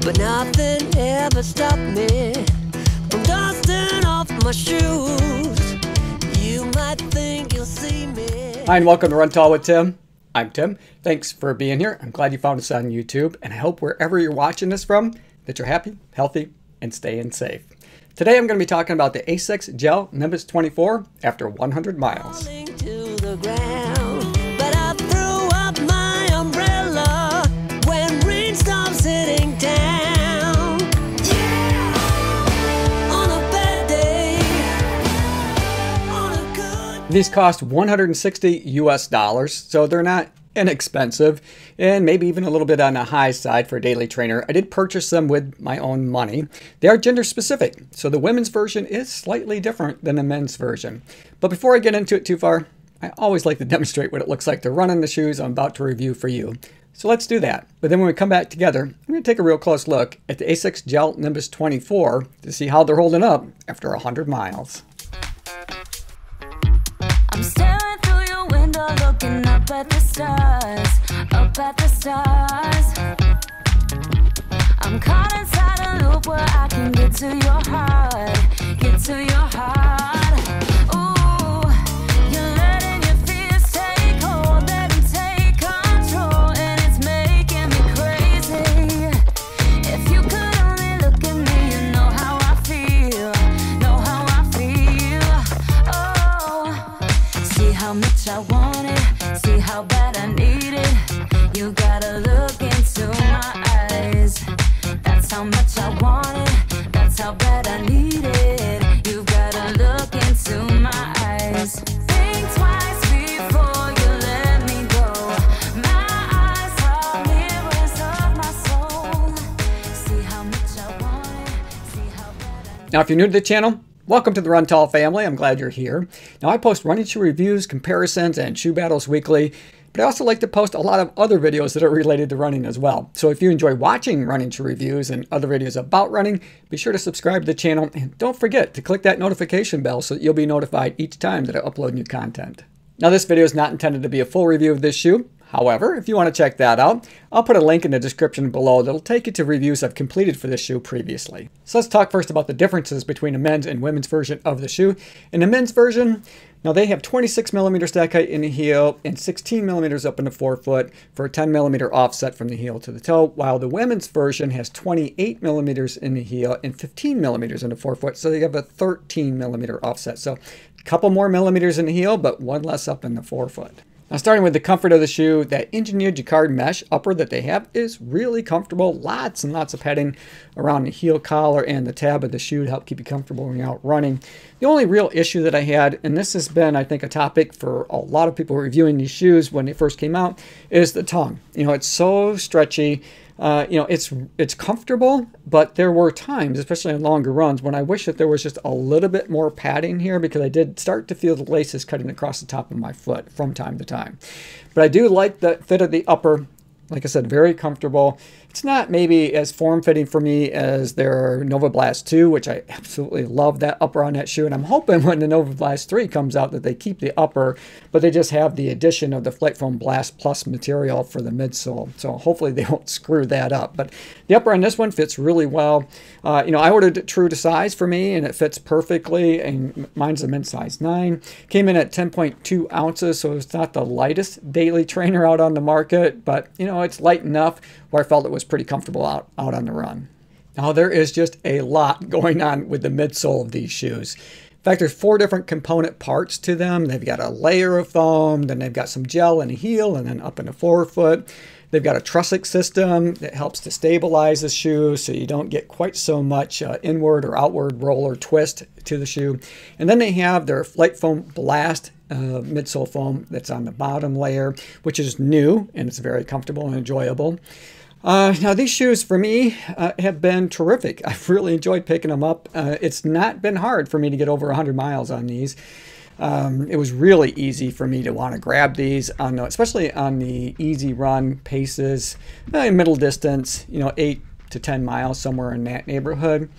but nothing ever stopped me from dusting off my shoes. You might think you'll see me. Hi, and welcome to Run Tall with Tim. I'm Tim. Thanks for being here. I'm glad you found us on YouTube, and I hope wherever you're watching this from, that you're happy, healthy, and staying safe. Today I'm going to be talking about the Asics Gel Nimbus 24 after 100 miles. To the ground, but I threw up my umbrella when rain stopped sitting down. Yeah, on a bad day, on a good. These cost $160 US, so they're not inexpensive and maybe even a little bit on the high side for a daily trainer. I did purchase them with my own money. They are gender specific, so the women's version is slightly different than the men's version. But before I get into it too far, I always like to demonstrate what it looks like to run in the shoes I'm about to review for you. So let's do that. But then when we come back together, I'm going to take a real close look at the Asics Gel Nimbus 24 to see how they're holding up after 100 miles. I'm staring through your window, looking up at the stars, up at the stars. I'm caught inside a loop where I can get to your heart, get to your heart. Ooh, you're letting your fears take hold, let them take control, and it's making me crazy. If you could only look at me, you know how I feel, know how I feel. Oh, see how much I want it, see how bad I need it. You gotta look into my eyes. That's how much I want it, that's how bad I need it. You gotta look into my eyes. Think twice before you let me go. My eyes are mirrors of my soul. See how much I want it, see how bad I need it. Now, if you're new to the channel, welcome to the Run Tall family. I'm glad you're here. Now, I post running shoe reviews, comparisons, and shoe battles weekly, but I also like to post a lot of other videos that are related to running as well. So if you enjoy watching running shoe reviews and other videos about running, be sure to subscribe to the channel, and don't forget to click that notification bell so that you'll be notified each time that I upload new content. Now, this video is not intended to be a full review of this shoe. However, if you want to check that out, I'll put a link in the description below that'll take you to reviews I've completed for this shoe previously. So let's talk first about the differences between the men's and women's version of the shoe. In the men's version, now they have 26mm stack height in the heel and 16mm up in the forefoot for a 10mm offset from the heel to the toe, while the women's version has 28mm in the heel and 15mm in the forefoot, so they have a 13mm offset. So a couple more millimeters in the heel, but one less up in the forefoot. Now, starting with the comfort of the shoe, that engineered jacquard mesh upper that they have is really comfortable. Lots and lots of padding around the heel collar and the tab of the shoe to help keep you comfortable when you're out running. The only real issue that I had, and this has been, I think, a topic for a lot of people reviewing these shoes when they first came out, is the tongue. You know, it's so stretchy. You know, it's comfortable, but there were times, especially on longer runs, when I wish that there was just a little bit more padding here, because I did start to feel the laces cutting across the top of my foot from time to time. But I do like the fit of the upper. Like I said, very comfortable. It's not maybe as form-fitting for me as their Novablast 2, which I absolutely love that upper on that shoe. And I'm hoping when the Novablast 3 comes out that they keep the upper, but they just have the addition of the Flight Foam Blast Plus material for the midsole. So hopefully they won't screw that up. But the upper on this one fits really well. You know, I ordered it true to size for me, and it fits perfectly. And mine's a men's size 9. Came in at 10.2 ounces, so it's not the lightest daily trainer out on the market, but you know, it's light enough where I felt it was pretty comfortable out on the run. Now, there is just a lot going on with the midsole of these shoes. In fact, there's 4 different component parts to them. They've got a layer of foam, then they've got some gel in the heel, and then up in the forefoot. They've got a trussic system that helps to stabilize the shoe so you don't get quite so much inward or outward roll or twist to the shoe. And then they have their Flight Foam Blast midsole foam that's on the bottom layer, which is new, and it's very comfortable and enjoyable. Now, these shoes for me have been terrific. I've really enjoyed picking them up. It's not been hard for me to get over 100 miles on these. It was really easy for me to want to grab these, especially on the easy run paces, middle distance, you know, 8 to 10 miles, somewhere in that neighborhood.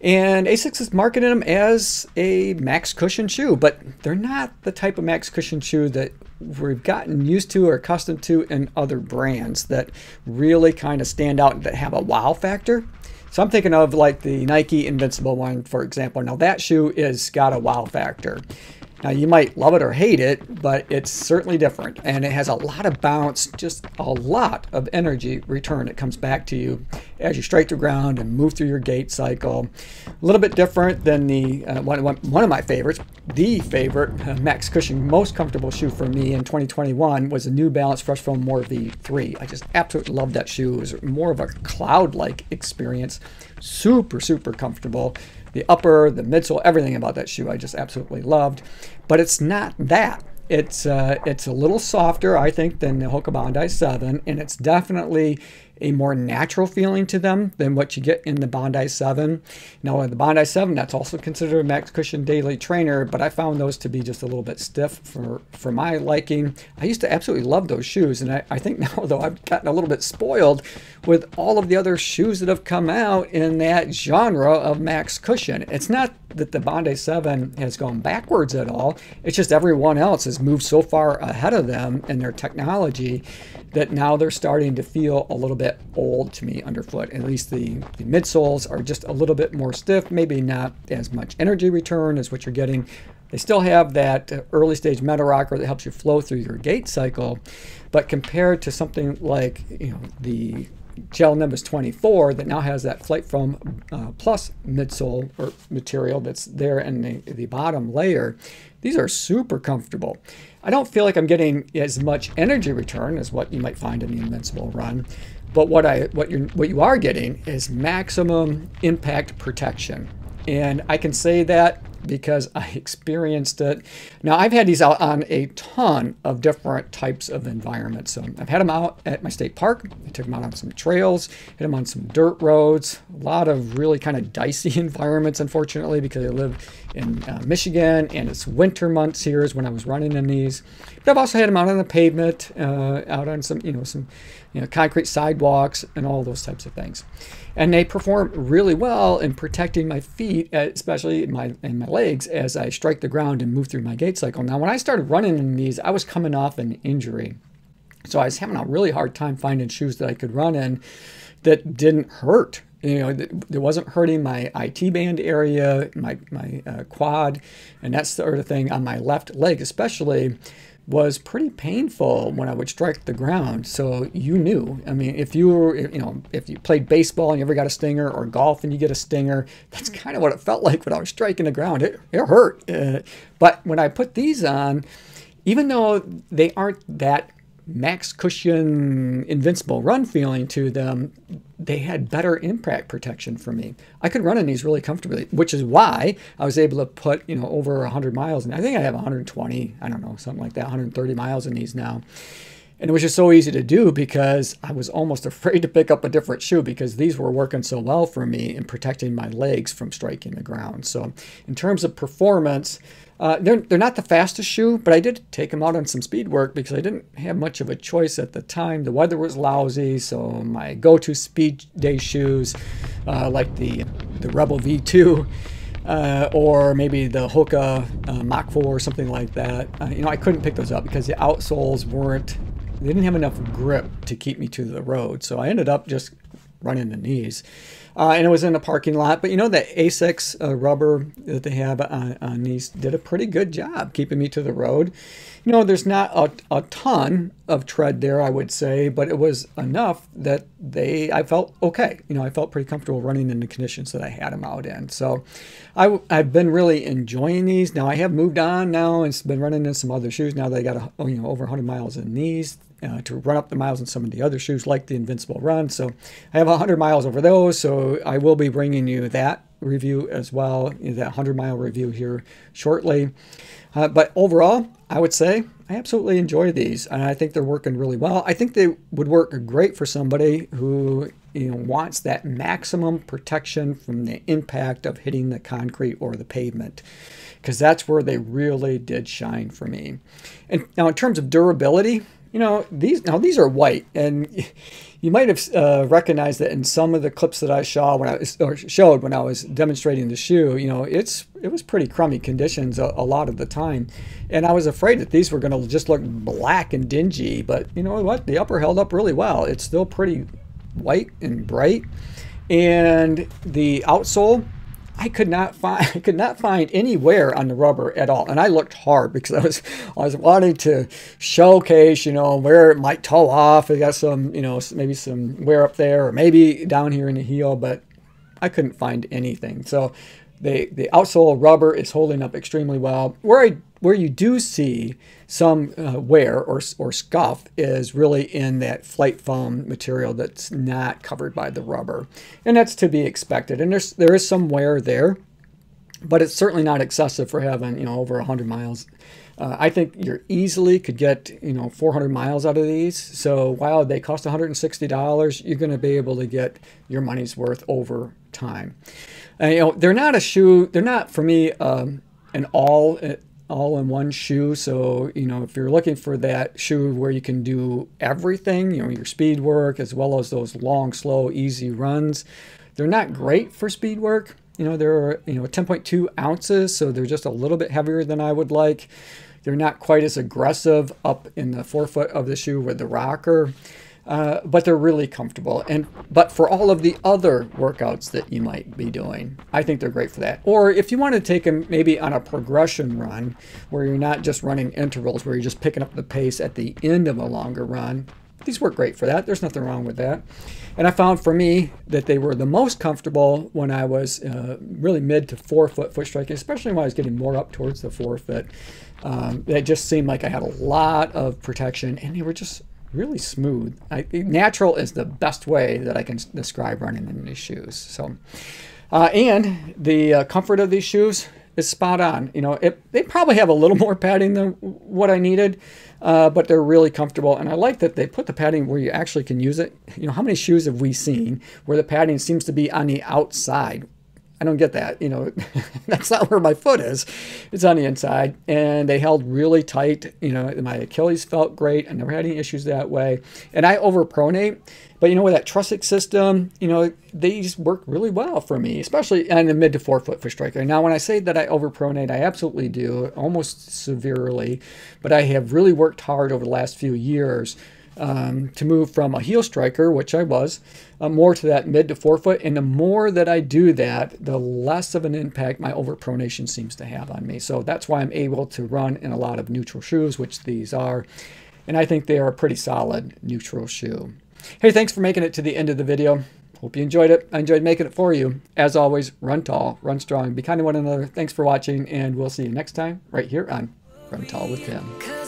And Asics is marketing them as a max cushion shoe, but they're not the type of max cushion shoe that we've gotten used to or accustomed to in other brands that really kind of stand out and that have a wow factor. So I'm thinking of like the Nike Invincible one, for example. Now that shoe is got a wow factor. Now you might love it or hate it, but it's certainly different. And it has a lot of bounce, just a lot of energy return. It comes back to you as you strike the ground and move through your gait cycle. A little bit different than the one of my favorites, the favorite max cushion, most comfortable shoe for me in 2021 was the New Balance Fresh Foam More V3. I just absolutely love that shoe. It was more of a cloud-like experience. Super, super comfortable. The upper, the midsole, everything about that shoe I just absolutely loved. But it's not that. It's a little softer, I think, than the Hoka Bondi 7, and it's definitely a more natural feeling to them than what you get in the Bondi 7. Now, the Bondi 7, that's also considered a max cushion daily trainer, but I found those to be just a little bit stiff for my liking. I used to absolutely love those shoes, and I think now, though, I've gotten a little bit spoiled with all of the other shoes that have come out in that genre of max cushion. It's not that the Bondi 7 has gone backwards at all. It's just everyone else has moved so far ahead of them in their technology that now they're starting to feel a little bit old to me underfoot. At least the midsoles are just a little bit more stiff, maybe not as much energy return as what you're getting. They still have that early stage metal rocker that helps you flow through your gait cycle, but compared to something like the Gel Nimbus 24 that now has that Flight Foam Plus midsole or material that's there in the bottom layer, these are super comfortable. I don't feel like I'm getting as much energy return as what you might find in the Invincible run, but what you are getting is maximum impact protection. And I can say that because I experienced it. Now, I've had these out on a ton of different types of environments. So I've had them out at my state park. I took them out on some trails, hit them on some dirt roads, a lot of really kind of dicey environments, unfortunately, because I live in Michigan and it's winter months here is when I was running in these. But I've also had them out on the pavement, out on some concrete sidewalks and all those types of things. And they perform really well in protecting my feet, especially in my legs, as I strike the ground and move through my gait cycle. Now, when I started running in these, I was coming off an injury. So I was having a really hard time finding shoes that I could run in that didn't hurt. It wasn't hurting my IT band area, my quad, and that sort of thing on my left leg especially was pretty painful when I would strike the ground. So you knew, I mean, if you played baseball and you ever got a stinger, or golf and you get a stinger, that's kind of what it felt like when I was striking the ground. It hurt. But when I put these on, even though they aren't that max cushion Invincible run feeling to them, they had better impact protection for me. I could run in these really comfortably, which is why I was able to put over 100 miles, and I think I have 120, I don't know, something like that, 130 miles in these now. And it was just so easy to do because I was almost afraid to pick up a different shoe because these were working so well for me in protecting my legs from striking the ground. So in terms of performance, they're not the fastest shoe, but I did take them out on some speed work because I didn't have much of a choice at the time. The weather was lousy, so my go-to speed day shoes, like the Rebel V2, or maybe the Hoka Mach 4 or something like that. I couldn't pick those up because the outsoles they didn't have enough grip to keep me to the road. So I ended up just running the knees. And it was in a parking lot. But the Asics rubber that they have on these did a pretty good job keeping me to the road. There's not a ton of tread there, I would say, but it was enough that I felt okay. I felt pretty comfortable running in the conditions that I had them out in. So I've been really enjoying these. Now I have moved on now and been running in some other shoes now that I got over 100 miles in these. To run up the miles in some of the other shoes like the Invincible run. So I have 100 miles over those, so I will be bringing you that review as well, that 100-mile review here shortly. But overall, I would say I absolutely enjoy these, and I think they're working really well. I think they would work great for somebody who wants that maximum protection from the impact of hitting the concrete or the pavement, because that's where they really did shine for me. And now in terms of durability, You know, these are white, and you might have recognized that in some of the clips that I showed when I was demonstrating the shoe. You know, it was pretty crummy conditions a lot of the time, and I was afraid that these were going to just look black and dingy. But you know what? The upper held up really well. It's still pretty white and bright, and the outsole, I could not find any wear on the rubber at all, and I looked hard because I was wanting to showcase, you know, where it might toe off. It got some, you know, maybe some wear up there, or maybe down here in the heel, but I couldn't find anything. So the outsole rubber is holding up extremely well. Where you do see some wear or scuff is really in that flight foam material that's not covered by the rubber, and that's to be expected. And there is some wear there, but it's certainly not excessive for having, you know, over 100 miles. I think you easily could get, you know, 400 miles out of these. So while they cost $160, you're going to be able to get your money's worth over time. And, you know, they're not a shoe. They're not, for me, an all-in-one shoe. So, you know, if you're looking for that shoe where you can do everything, you know, your speed work as well as those long, slow, easy runs, they're not great for speed work. You know, they're, you know, 10.2 ounces, so they're just a little bit heavier than I would like. They're not quite as aggressive up in the forefoot of the shoe with the rocker, but they're really comfortable. But for all of the other workouts that you might be doing, I think they're great for that. Or if you want to take them maybe on a progression run where you're not just running intervals, where you're just picking up the pace at the end of a longer run, these work great for that. There's nothing wrong with that. And I found for me that they were the most comfortable when I was really mid to forefoot foot striking, especially when I was getting more up towards the forefoot. They just seemed like I had a lot of protection, and they were just really smooth. Natural is the best way that I can describe running in these shoes. So, and the comfort of these shoes is spot on. You know, they probably have a little more padding than what I needed, but they're really comfortable. And I like that they put the padding where you actually can use it. You know, how many shoes have we seen where the padding seems to be on the outside? I don't get that. You know, that's not where my foot is. It's on the inside. And they held really tight. You know, my Achilles felt great. I never had any issues that way. And I overpronate. But, you know, with that trussic system, you know, these work really well for me, especially on the mid to forefoot foot striker. Now, when I say that I overpronate, I absolutely do, almost severely. But I have really worked hard over the last few years to move from a heel striker, which I was, more to that mid to forefoot. And the more that I do that, the less of an impact my overpronation seems to have on me. So that's why I'm able to run in a lot of neutral shoes, which these are. And I think they are a pretty solid neutral shoe. Hey, thanks for making it to the end of the video. Hope you enjoyed it. I enjoyed making it for you. As always, run tall, run strong, be kind to one another. Thanks for watching, and we'll see you next time right here on Run Tall with Tim.